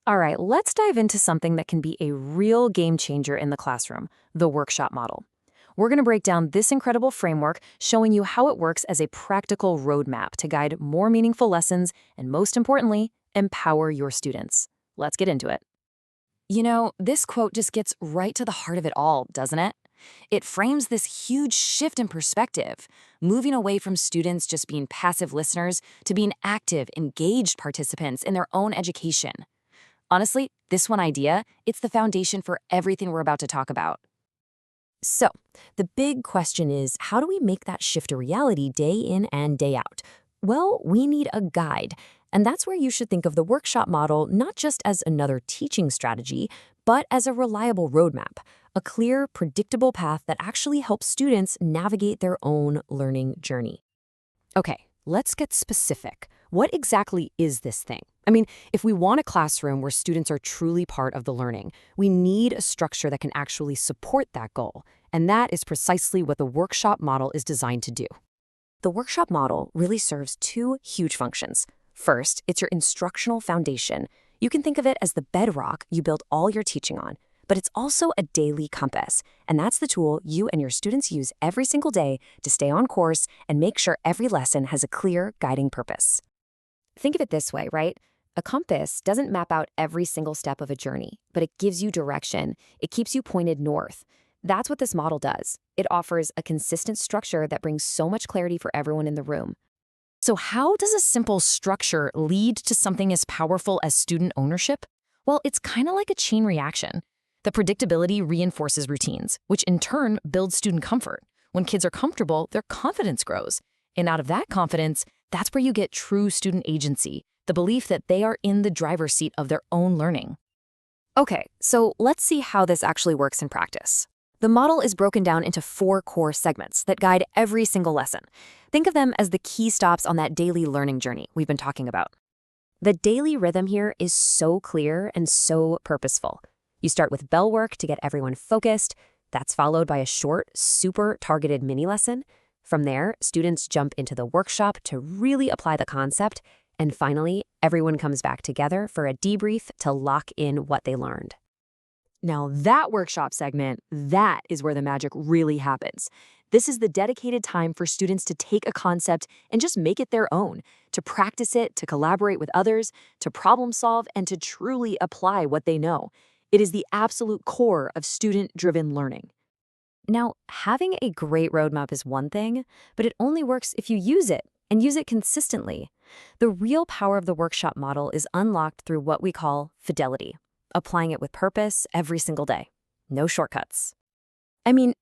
All right, let's dive into something that can be a real game changer in the classroom, the workshop model. We're going to break down this incredible framework, showing you how it works as a practical roadmap to guide more meaningful lessons and, most importantly, empower your students. Let's get into it. This quote just gets right to the heart of it all, doesn't it? It frames this huge shift in perspective, moving away from students just being passive listeners to being active, engaged participants in their own education. Honestly, this one idea, it's the foundation for everything we're about to talk about. So, the big question is, how do we make that shift a reality day in and day out? Well, we need a guide. And that's where you should think of the workshop model not just as another teaching strategy, but as a reliable roadmap, a clear, predictable path that actually helps students navigate their own learning journey. Okay, let's get specific. What exactly is this thing? If we want a classroom where students are truly part of the learning, we need a structure that can actually support that goal. And that is precisely what the workshop model is designed to do. The workshop model really serves two huge functions. First, it's your instructional foundation. You can think of it as the bedrock you build all your teaching on. But it's also a daily compass, and that's the tool you and your students use every single day to stay on course and make sure every lesson has a clear guiding purpose. Think of it this way, right? A compass doesn't map out every single step of a journey, but it gives you direction. It keeps you pointed north. That's what this model does. It offers a consistent structure that brings so much clarity for everyone in the room. So how does a simple structure lead to something as powerful as student ownership? Well, it's kind of like a chain reaction. The predictability reinforces routines, which in turn builds student comfort. When kids are comfortable, their confidence grows. And out of that confidence, that's where you get true student agency, the belief that they are in the driver's seat of their own learning. Okay, so let's see how this actually works in practice. The model is broken down into 4 core segments that guide every single lesson. Think of them as the key stops on that daily learning journey we've been talking about. The daily rhythm here is so clear and so purposeful. You start with bell work to get everyone focused. That's followed by a short, super targeted mini lesson. From there, students jump into the workshop to really apply the concept. And finally, everyone comes back together for a debrief to lock in what they learned. Now that workshop segment, that is where the magic really happens. This is the dedicated time for students to take a concept and just make it their own, to practice it, to collaborate with others, to problem solve, and to truly apply what they know. It is the absolute core of student-driven learning. Now, having a great roadmap is one thing, but it only works if you use it, and use it consistently. The real power of the workshop model is unlocked through what we call fidelity, applying it with purpose every single day. No shortcuts.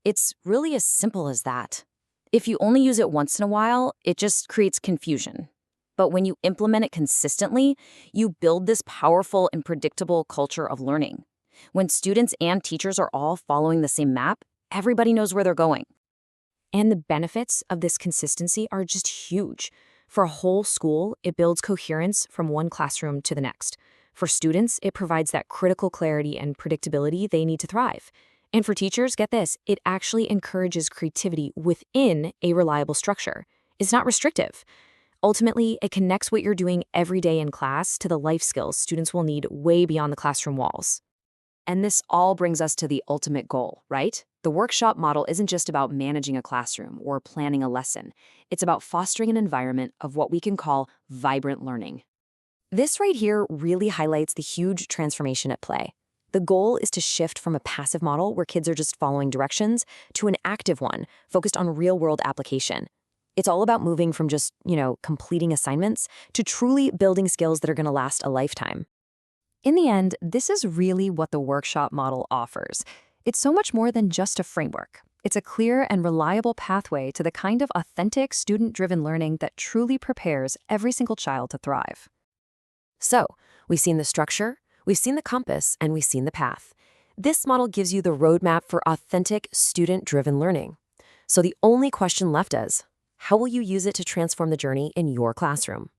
It's really as simple as that. If you only use it once in a while, it just creates confusion. But when you implement it consistently, you build this powerful and predictable culture of learning. When students and teachers are all following the same map, everybody knows where they're going. And the benefits of this consistency are just huge. For a whole school, it builds coherence from one classroom to the next. For students, it provides that critical clarity and predictability they need to thrive. And for teachers, get this, it actually encourages creativity within a reliable structure. It's not restrictive. Ultimately, it connects what you're doing every day in class to the life skills students will need way beyond the classroom walls. And this all brings us to the ultimate goal, right? The workshop model isn't just about managing a classroom or planning a lesson. It's about fostering an environment of what we can call vibrant learning. This right here really highlights the huge transformation at play. The goal is to shift from a passive model where kids are just following directions to an active one focused on real-world application. It's all about moving from just, completing assignments to truly building skills that are going to last a lifetime. In the end, this is really what the workshop model offers. It's so much more than just a framework. It's a clear and reliable pathway to the kind of authentic, student-driven learning that truly prepares every single child to thrive. So, we've seen the structure, we've seen the compass, and we've seen the path. This model gives you the roadmap for authentic, student-driven learning. So the only question left is, how will you use it to transform the journey in your classroom?